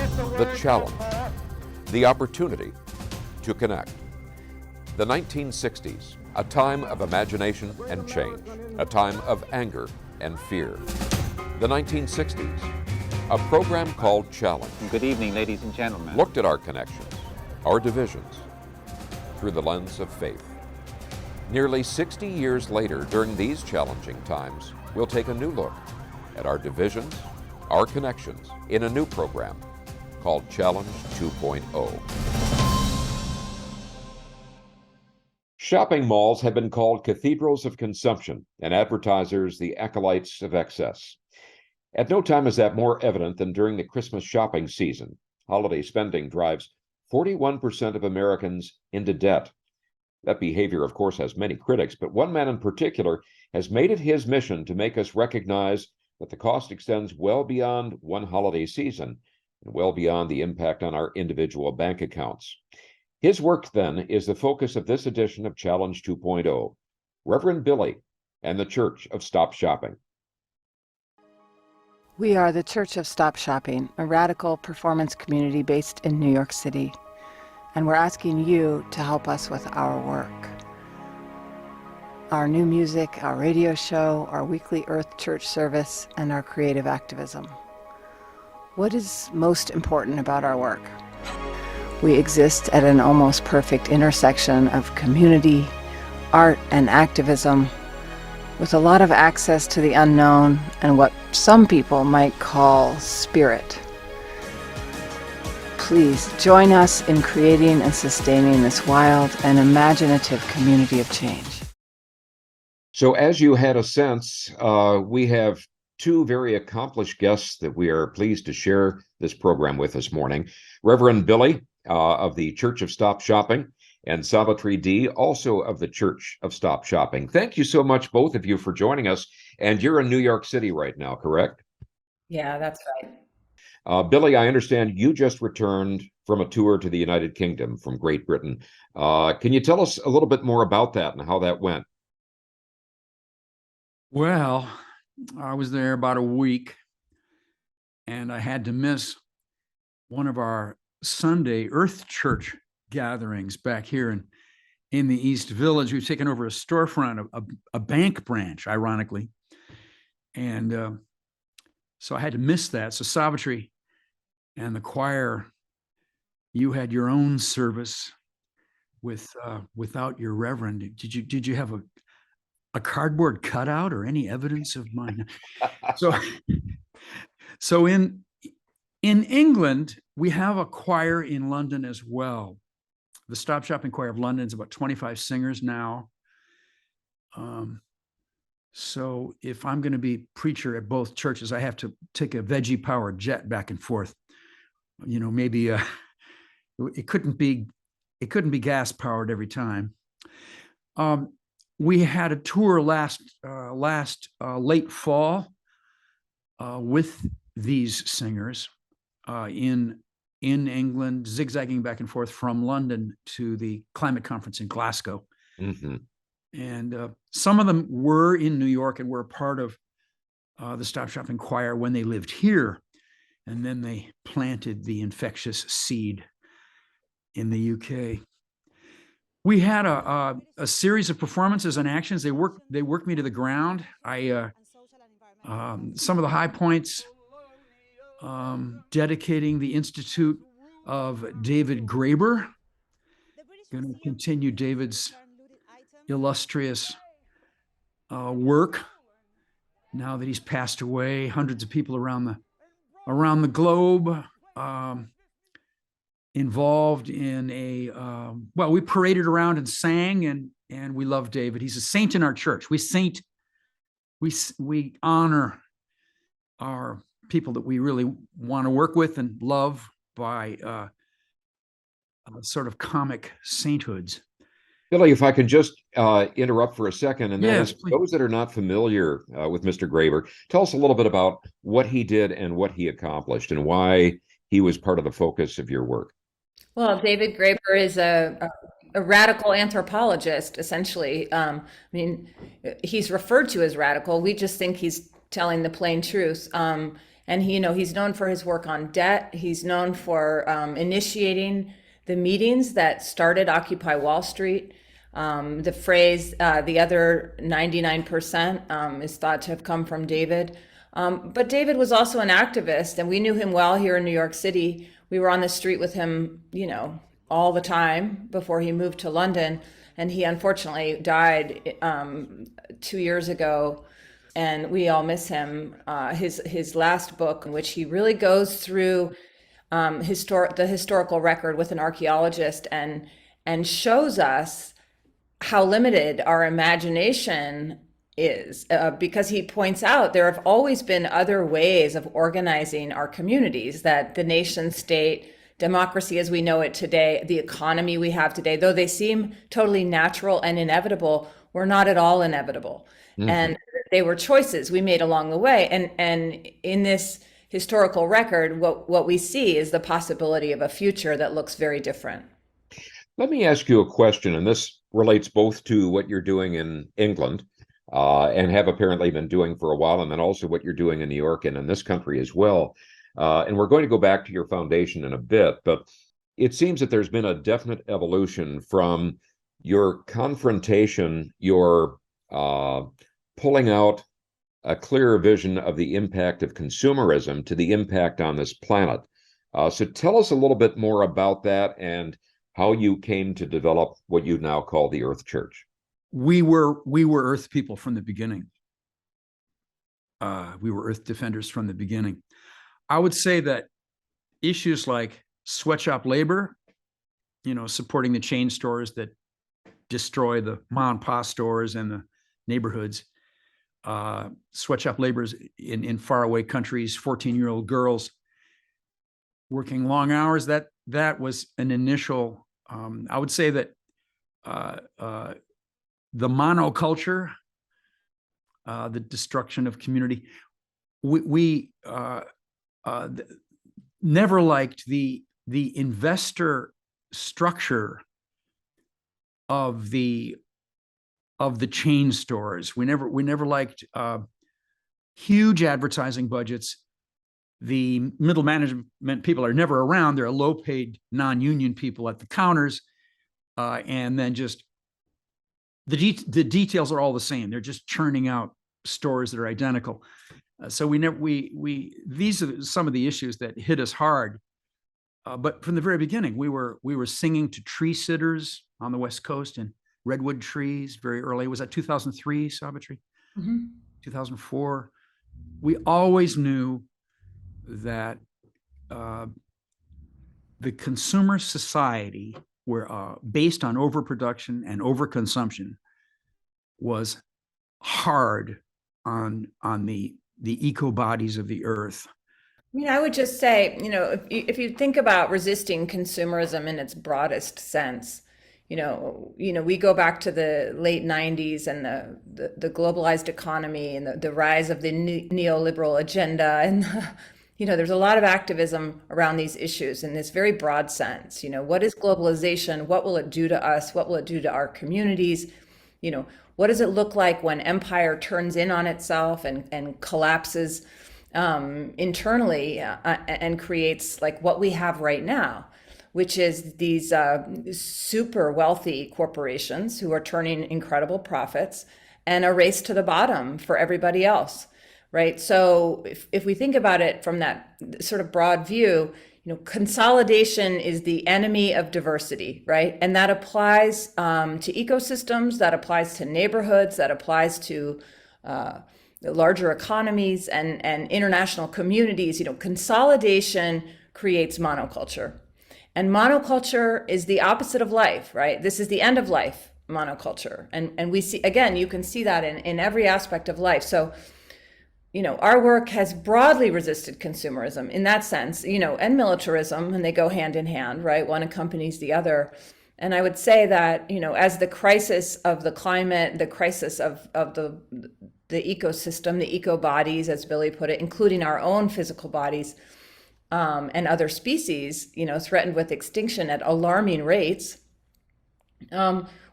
The challenge, the opportunity to connect. The 1960s, a time of imagination and change, a time of anger and fear. The 1960s, a program called Challenge. Good evening, ladies and gentlemen. Looked at our connections, our divisions, through the lens of faith. Nearly 60 years later, during these challenging times, we'll take a new look at our divisions, our connections, in a new program called Challenge 2.0. Shopping malls have been called cathedrals of consumption and advertisers the acolytes of excess. At no time is that more evident than during the Christmas shopping season. Holiday spending drives 41% of Americans into debt. That behavior, of course, has many critics, but one man in particular has made it his mission to make us recognize that the cost extends well beyond one holiday season and well beyond the impact on our individual bank accounts. His work, then, is the focus of this edition of Challenge 2.0, Reverend Billy and the Church of Stop Shopping. We are the Church of Stop Shopping, a radical performance community based in New York City, and we're asking you to help us with our work. Our new music, our radio show, our weekly Earth Church service, and our creative activism. What is most important about our work? We exist at an almost perfect intersection of community, art, and activism, with a lot of access to the unknown and what some people might call spirit. Please join us in creating and sustaining this wild and imaginative community of change. So as you had a sense, we have two very accomplished guests that we are pleased to share this program with this morning. Reverend Billy of the Church of Stop Shopping, and Savitri D, also of the Church of Stop Shopping. Thank you so much, both of you, for joining us. And you're in New York City right now, correct? Yeah, that's right. Billy, I understand you just returned from a tour to the United Kingdom from Great Britain. Can you tell us a little bit more about that and how that went? Well, I was there about a week, and I had to miss one of our Sunday Earth Church gatherings back here in the East Village. We've taken over a storefront, a bank branch, ironically. And so I had to miss that. So Savitri and the choir, you had your own service without your reverend. Did you have a cardboard cutout or any evidence of mine? So in England, we have a choir in London as well. The Stop Shopping Choir of London is about 25 singers now. So if I'm going to be preacher at both churches, I have to take a veggie-powered jet back and forth. You know, maybe it couldn't be gas-powered every time. We had a tour last late fall with these singers in England, zigzagging back and forth from London to the climate conference in Glasgow. Mm-hmm. And some of them were in New York and were a part of the Stop Shopping Choir when they lived here. And then they planted the infectious seed in the UK. We had a series of performances and actions. They worked me to the ground. Some of the high points, dedicating the Institute of David Graeber. Going to continue David's illustrious work now that he's passed away. Hundreds of people around the globe involved in we paraded around and sang, and we love David. He's a saint in our church. We honor our people that we really want to work with and love by sort of comic sainthoods. Billy, if I could just interrupt for a second, and yes, that is, those that are not familiar with Mr. Graeber, tell us a little bit about what he did and what he accomplished and why he was part of the focus of your work. Well, David Graeber is a radical anthropologist, essentially. I mean, he's referred to as radical. We just think he's telling the plain truth. And he's known for his work on debt. He's known for initiating the meetings that started Occupy Wall Street. The phrase, the other 99%, is thought to have come from David. But David was also an activist, and we knew him well here in New York City. We were on the street with him, all the time before he moved to London. And he unfortunately died 2 years ago, and we all miss him. His last book, in which he really goes through the historical record with an archaeologist and shows us how limited our imagination is, because he points out there have always been other ways of organizing our communities, that the nation state, democracy as we know it today, the economy we have today, though they seem totally natural and inevitable, were not at all inevitable. Mm-hmm. And they were choices we made along the way. And in this historical record, what we see is the possibility of a future that looks very different. Let me ask you a question, and this relates both to what you're doing in England and have apparently been doing for a while, and then also what you're doing in New York and in this country as well. And we're going to go back to your foundation in a bit, but it seems that there's been a definite evolution from your confrontation, your pulling out a clearer vision of the impact of consumerism to the impact on this planet. So tell us a little bit more about that and how you came to develop what you now call the Earth Church. We were Earth people from the beginning. We were Earth defenders from the beginning. I would say that issues like sweatshop labor, supporting the chain stores that destroy the mom and pop stores and the neighborhoods, sweatshop laborers in faraway countries, 14-year-old girls working long hours, that was an initial, I would say that the monoculture, the destruction of community, we never liked the investor structure of the chain stores. We never liked huge advertising budgets. The middle management people are never around. They're low-paid, non-union people at the counters, and then just the details are all the same. They're just churning out stores that are identical. So these are some of the issues that hit us hard. But from the very beginning, we were singing to tree sitters on the West Coast and redwood trees very early. Was that 2003, Savitri? Mm-hmm. 2004. We always knew that the consumer society, where based on overproduction and overconsumption, was hard on the eco bodies of the earth. I would just say, if you think about resisting consumerism in its broadest sense, we go back to the late 90s and the globalized economy and the rise of the neoliberal agenda. And, there's a lot of activism around these issues in this very broad sense. What is globalization? What will it do to us? What will it do to our communities? What does it look like when empire turns in on itself and collapses internally and creates like what we have right now, which is these super wealthy corporations who are turning incredible profits and a race to the bottom for everybody else, right? So if we think about it from that sort of broad view, consolidation is the enemy of diversity, right? And that applies to ecosystems, that applies to neighborhoods, that applies to larger economies and international communities. Consolidation creates monoculture. And monoculture is the opposite of life, right? This is the end of life monoculture. And we see, again, you can see that in every aspect of life. So, our work has broadly resisted consumerism in that sense, and militarism, and they go hand in hand, right? One accompanies the other. And I would say that, as the crisis of the climate, the crisis of the ecosystem, the eco bodies, as Billy put it, including our own physical bodies, and other species, threatened with extinction at alarming rates,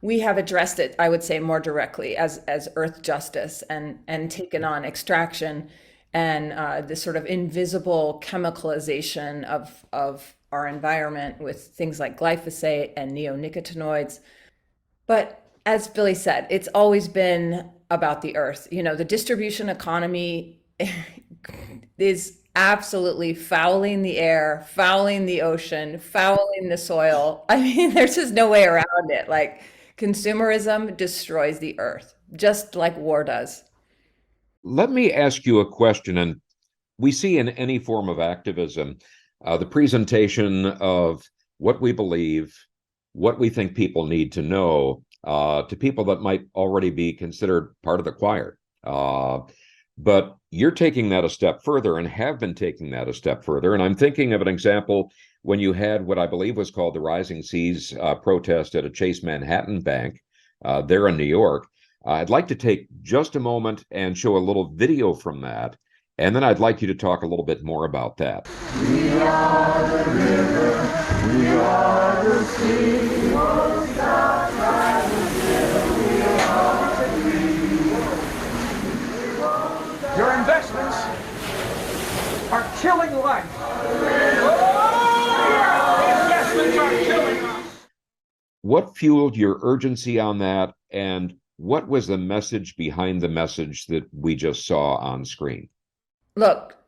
we have addressed it, I would say, more directly as earth justice and taken on extraction and this sort of invisible chemicalization of our environment with things like glyphosate and neonicotinoids. But as Billy said, it's always been about the earth. You know, the distribution economy is absolutely fouling the air, fouling the ocean, fouling the soil. I mean, there's just no way around it. Like, consumerism destroys the earth, just like war does. Let me ask you a question, and we see in any form of activism the presentation of what we believe, what we think people need to know, to people that might already be considered part of the choir. But you're taking that a step further and have been taking that a step further. And I'm thinking of an example when you had what I believe was called the Rising Seas protest at a Chase Manhattan bank there in New York. I'd like to take just a moment and show a little video from that. And then I'd like you to talk a little bit more about that. We are the river, we are the sea, won't stop rising till we are free. Your investments are killing life. Investments are killing us. What fueled your urgency on that, and what was the message behind the message that we just saw on screen? Look,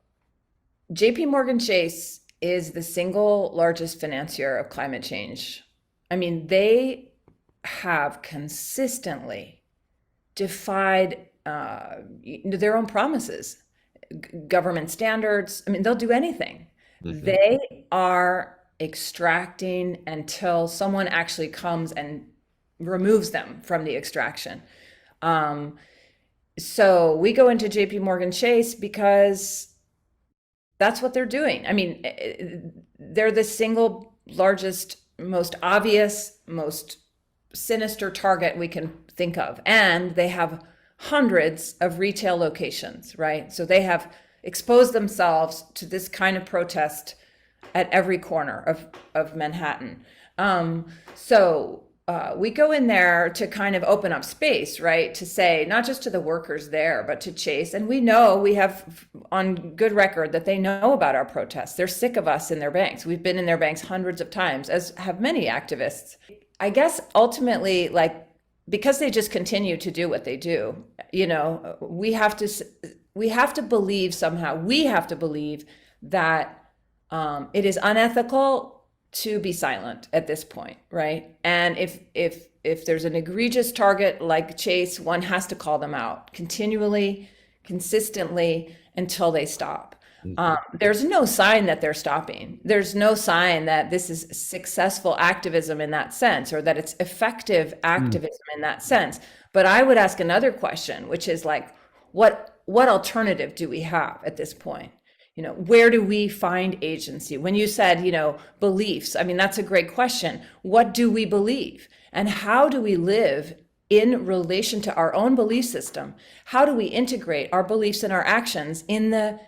JP Morgan Chase is the single largest financier of climate change. I mean, they have consistently defied their own promises, government standards. I mean, they'll do anything. Mm-hmm. They are extracting until someone actually comes and removes them from the extraction. So we go into JP Morgan Chase because that's what they're doing. I mean, they're the single largest, most obvious, most sinister target we can think of. And they have hundreds of retail locations, right? So they have exposed themselves to this kind of protest at every corner of Manhattan. We go in there to kind of open up space, right? To say, not just to the workers there, but to Chase. And we know, we have on good record that they know about our protests. They're sick of us in their banks. We've been in their banks hundreds of times, as have many activists. I guess ultimately, like, because they just continue to do what they do, you know, we have to believe somehow, we have to believe that it is unethical to be silent at this point, right? And if there's an egregious target like Chase, one has to call them out continually, consistently, until they stop. There's no sign that they're stopping. There's no sign that this is successful activism in that sense, or that it's effective activism in that sense. But I would ask another question, which is like, what alternative do we have at this point? You know, where do we find agency? When you said, you know, beliefs, I mean, that's a great question. What do we believe? And how do we live in relation to our own belief system? How do we integrate our beliefs and our actions in the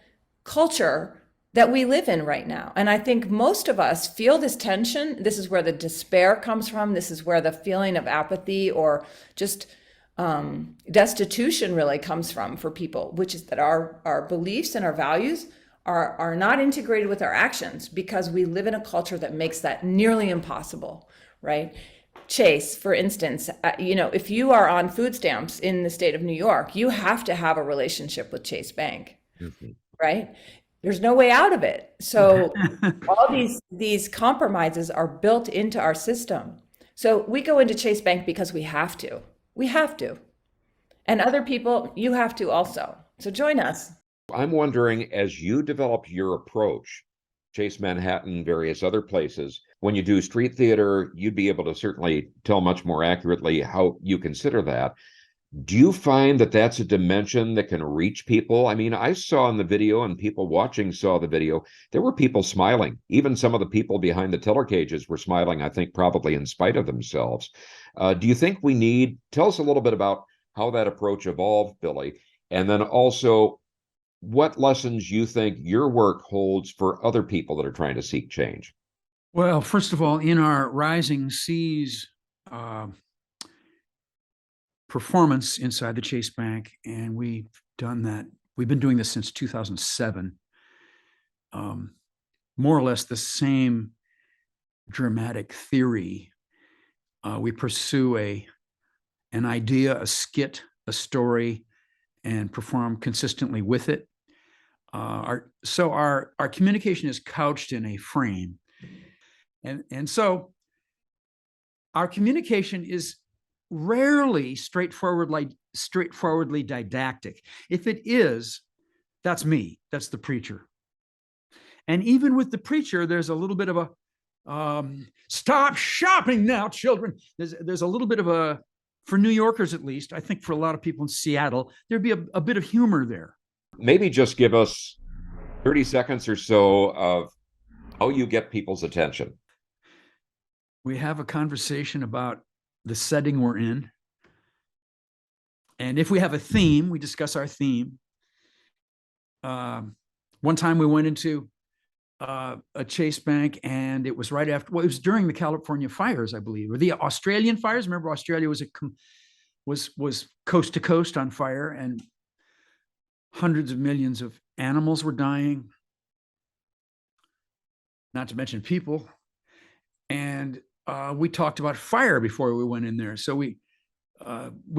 culture that we live in right now? And I think most of us feel this tension. This is where the despair comes from. This is where the feeling of apathy or just destitution really comes from for people, which is that our beliefs and our values are not integrated with our actions, because we live in a culture that makes that nearly impossible, right? Chase, for instance, you know, if you are on food stamps in the state of New York, you have to have a relationship with Chase Bank, right? There's no way out of it. So all these compromises are built into our system. So we go into Chase Bank because we have to. We have to. And other people, you have to also. So join us. I'm wondering, as you develop your approach, Chase Manhattan, various other places, when you do street theater, you'd be able to certainly tell much more accurately how you consider that. Do you find that that's a dimension that can reach people? I mean, I saw in the video, and people watching saw the video, there were people smiling. Even some of the people behind the teller cages were smiling, I think probably in spite of themselves. Do you think tell us a little bit about how that approach evolved, Billy, and then also what lessons you think your work holds for other people that are trying to seek change? Well, first of all, in our Rising Seas performance inside the Chase Bank, and we've done that We've been doing this since 2007. More or less the same dramatic theory. We pursue an idea, a skit, a story, and perform consistently with it. Our communication is couched in a frame. And so our communication is rarely straightforwardly didactic. If it is, that's me, that's the preacher. And even with the preacher, there's a little bit of a, stop shopping now, children. There's a little bit of a, for New Yorkers at least, I think for a lot of people in Seattle, there'd be a bit of humor there. Maybe just give us 30 seconds or so of how you get people's attention. We have a conversation about the setting we're in. And if we have a theme, we discuss our theme. One time we went into a Chase Bank, and it was right after, well, it was during the California fires, I believe, or the Australian fires. Remember, Australia was coast to coast on fire, and hundreds of millions of animals were dying, not to mention people. And we talked about fire before we went in there. So we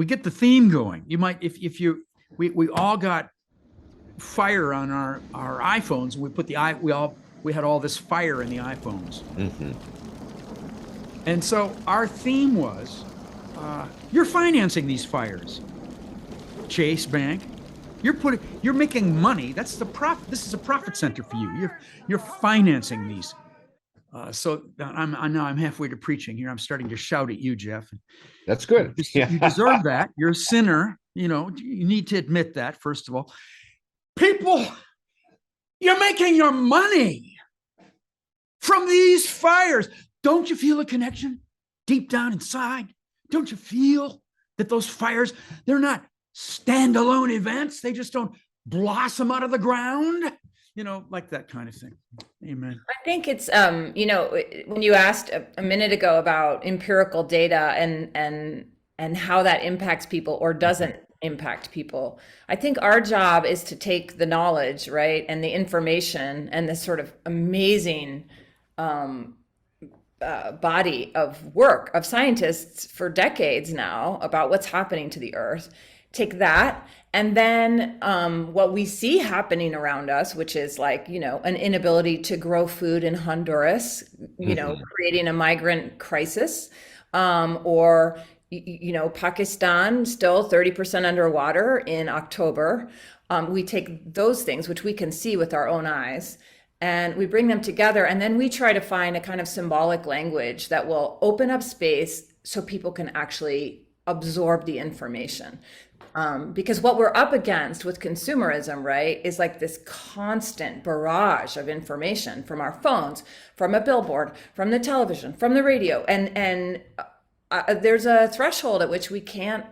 get the theme going. You might, we all got fire on our iPhones. We had all this fire in the iPhones. Mm-hmm. And so our theme was, you're financing these fires. Chase Bank, you're making money. That's the profit. This is a profit center for you. You're financing these. So I'm halfway to preaching here. I'm starting to shout at you, Jeff. That's good. You deserve that. You're a sinner. You need to admit that, first of all. People, you're making your money from these fires. Don't you feel a connection deep down inside? Don't you feel that those fires, they're not standalone events? They just don't blossom out of the ground, like that kind of thing. Amen. I think it's, when you asked a minute ago about empirical data and how that impacts people or doesn't impact people, I think our job is to take the knowledge, right, and the information and this sort of amazing body of work of scientists for decades now about what's happening to the earth, take that, and then what we see happening around us, which is like, an inability to grow food in Honduras, creating a migrant crisis, or Pakistan still 30% underwater in October. We take those things, which we can see with our own eyes, and we bring them together. And then we try to find a kind of symbolic language that will open up space so people can actually absorb the information. Because what we're up against with consumerism, right, is like this constant barrage of information from our phones, from a billboard, from the television, from the radio. And there's a threshold at which we can't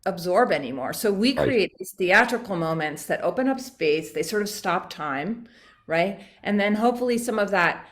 absorb anymore. So we create these theatrical moments that open up space. They sort of stop time, right? And then hopefully some of that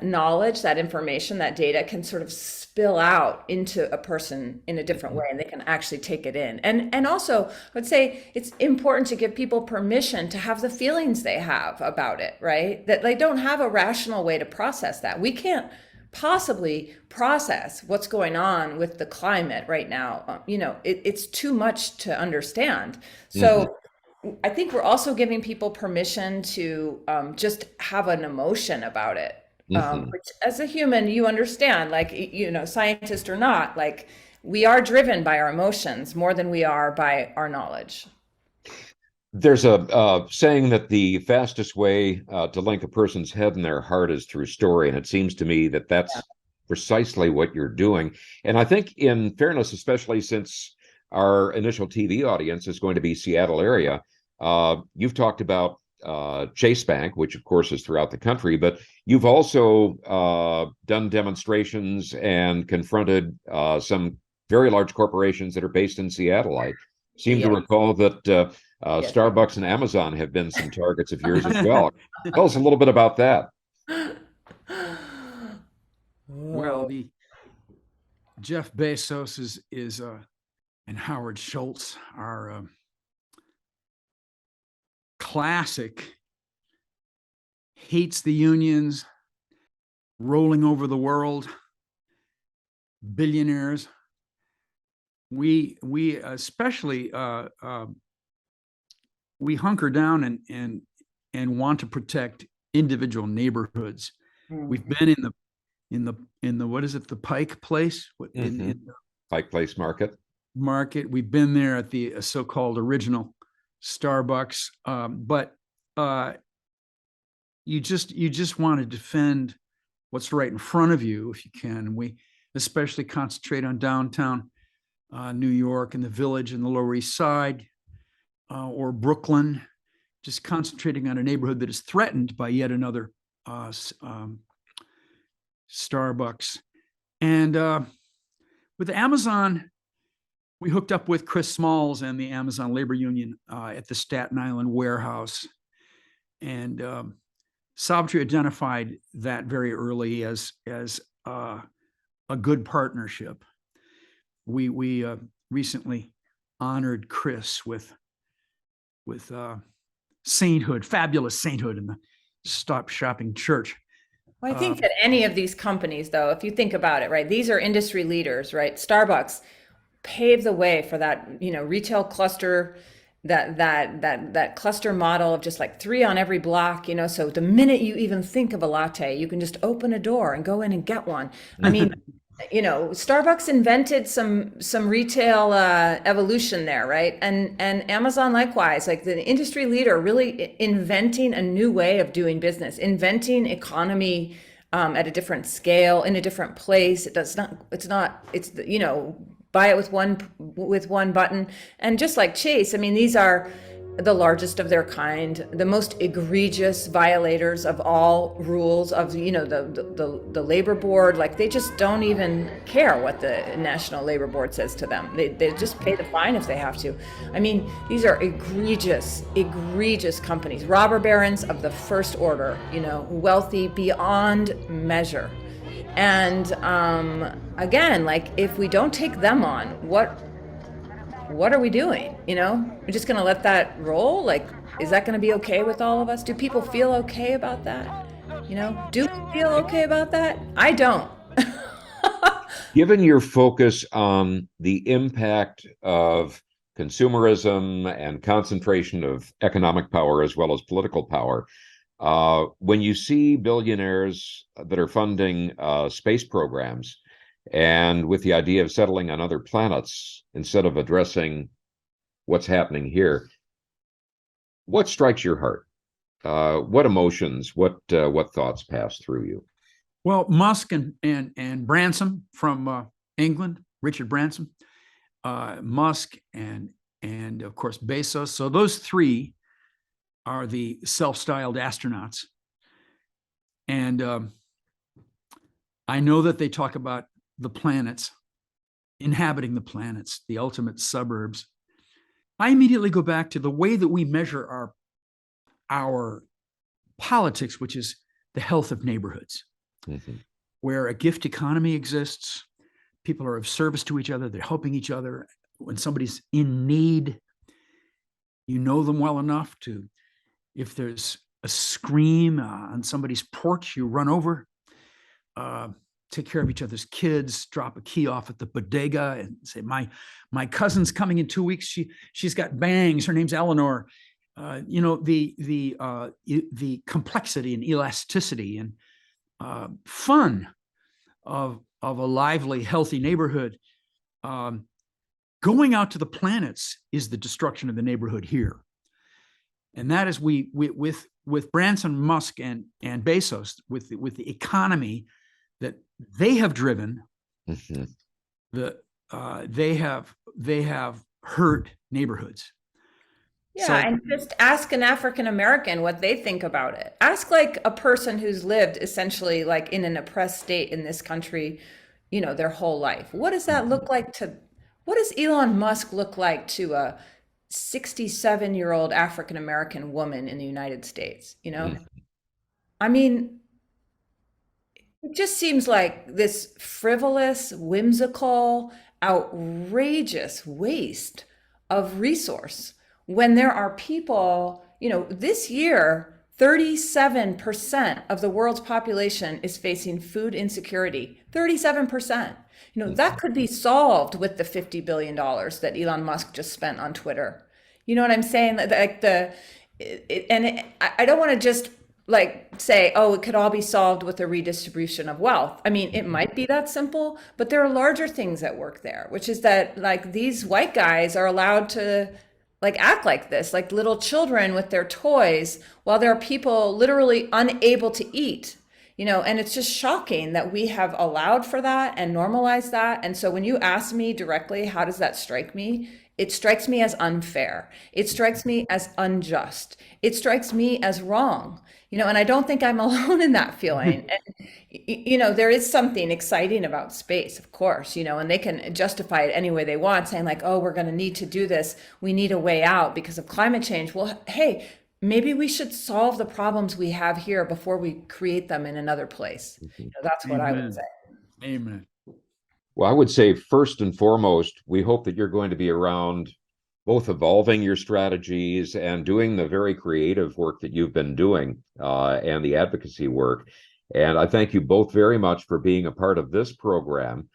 knowledge, that information, that data can sort of spill out into a person in a different way, and they can actually take it in. And also, I would say it's important to give people permission to have the feelings they have about it, right? That they don't have a rational way to process that. We can't possibly process what's going on with the climate right now. It's too much to understand. So I think we're also giving people permission to just have an emotion about it. Which as a human, you understand, like, scientist or not, like, we are driven by our emotions more than we are by our knowledge. There's a saying that the fastest way to link a person's head and their heart is through story. And it seems to me that that's precisely what you're doing. And I think, in fairness, especially since our initial TV audience is going to be Seattle area, you've talked about Chase Bank, which of course is throughout the country, but you've also done demonstrations and confronted some very large corporations that are based in Seattle. I seem to recall that Starbucks and Amazon have been some targets of yours as well. Tell us a little bit about that. Well, the Jeff Bezos is and Howard Schultz are classic, hates the unions, rolling over the world, billionaires. We especially we hunker down and want to protect individual neighborhoods. We've been in the what is it, the Pike Place in the Pike Place Market. We've been there at the so-called original Starbucks, but you just want to defend what's right in front of you if you can. We especially concentrate on downtown New York and the Village and the Lower East Side, or Brooklyn, just concentrating on a neighborhood that is threatened by yet another Starbucks. And with Amazon, we hooked up with Chris Smalls and the Amazon Labor Union at the Staten Island warehouse. And Savitri identified that very early as a good partnership. We recently honored Chris with sainthood, fabulous sainthood in the Stop Shopping Church. Well, I think that any of these companies, though, if you think about it, right, these are industry leaders, right? Starbucks paved the way for that, retail cluster, that cluster model of just like 3 on every block, so the minute you even think of a latte, you can just open a door and go in and get one. I mean, Starbucks invented some retail evolution there, right? And Amazon likewise, like the industry leader, really inventing a new way of doing business, inventing economy at a different scale, in a different place. It's buy it with one button. And just like Chase, I mean, these are the largest of their kind, the most egregious violators of all rules of, the labor board. Like, they just don't even care what the National Labor Board says to them. They just pay the fine if they have to. I mean, these are egregious companies, robber barons of the first order, wealthy beyond measure. And again, like, if we don't take them on, what are we doing? We're just going to let that roll? Like, is that going to be okay with all of us? Do people feel okay about that? Do we feel okay about that? I don't. Given your focus on the impact of consumerism and concentration of economic power as well as political power, when you see billionaires that are funding space programs, and with the idea of settling on other planets instead of addressing what's happening here, what strikes your heart? What emotions, what thoughts pass through you? Well, Musk and Branson from England, Richard Branson, Musk and of course Bezos. So those three are the self-styled astronauts. And I know that they talk about the planets, inhabiting the planets, the ultimate suburbs. I immediately go back to the way that we measure our politics, which is the health of neighborhoods, where a gift economy exists. People are of service to each other. They're helping each other. When somebody's in need, you know them well enough to, if there's a scream on somebody's porch, you run over, take care of each other's kids, drop a key off at the bodega and say, my cousin's coming in 2 weeks. She's got bangs. Her name's Eleanor. The complexity and elasticity and fun of a lively, healthy neighborhood. Going out to the planets is the destruction of the neighborhood here. And that is with Branson, Musk, and Bezos, with the economy that they have driven, they have hurt neighborhoods. Yeah, So- and just ask an African American what they think about it. Ask like a person who's lived essentially like in an oppressed state in this country, their whole life. What does that look like what does Elon Musk look like to a 67-year-old African American woman in the United States? I mean, it just seems like this frivolous, whimsical, outrageous waste of resource when there are people, this year, 37% of the world's population is facing food insecurity. 37%. That could be solved with the $50 billion that Elon Musk just spent on Twitter. You know what I'm saying? Like I don't want to just say, oh, it could all be solved with a redistribution of wealth. I mean, it might be that simple, but there are larger things at work there, which is that these white guys are allowed to act like this, like little children with their toys, while there are people literally unable to eat. And it's just shocking that we have allowed for that and normalized that. And so when you ask me directly, how does that strike me? It strikes me as unfair. It strikes me as unjust. It strikes me as wrong. And I don't think I'm alone in that feeling. And, there is something exciting about space, of course, and they can justify it any way they want, saying oh, we're going to need to do this. We need a way out because of climate change. Well, hey, maybe we should solve the problems we have here before we create them in another place. That's what I would say. Amen. Well, I would say first and foremost, we hope that you're going to be around both evolving your strategies and doing the very creative work that you've been doing and the advocacy work. And I thank you both very much for being a part of this program.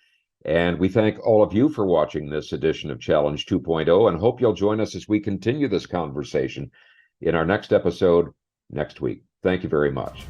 And we thank all of you for watching this edition of Challenge 2.0 and hope you'll join us as we continue this conversation in our next episode next week. Thank you very much.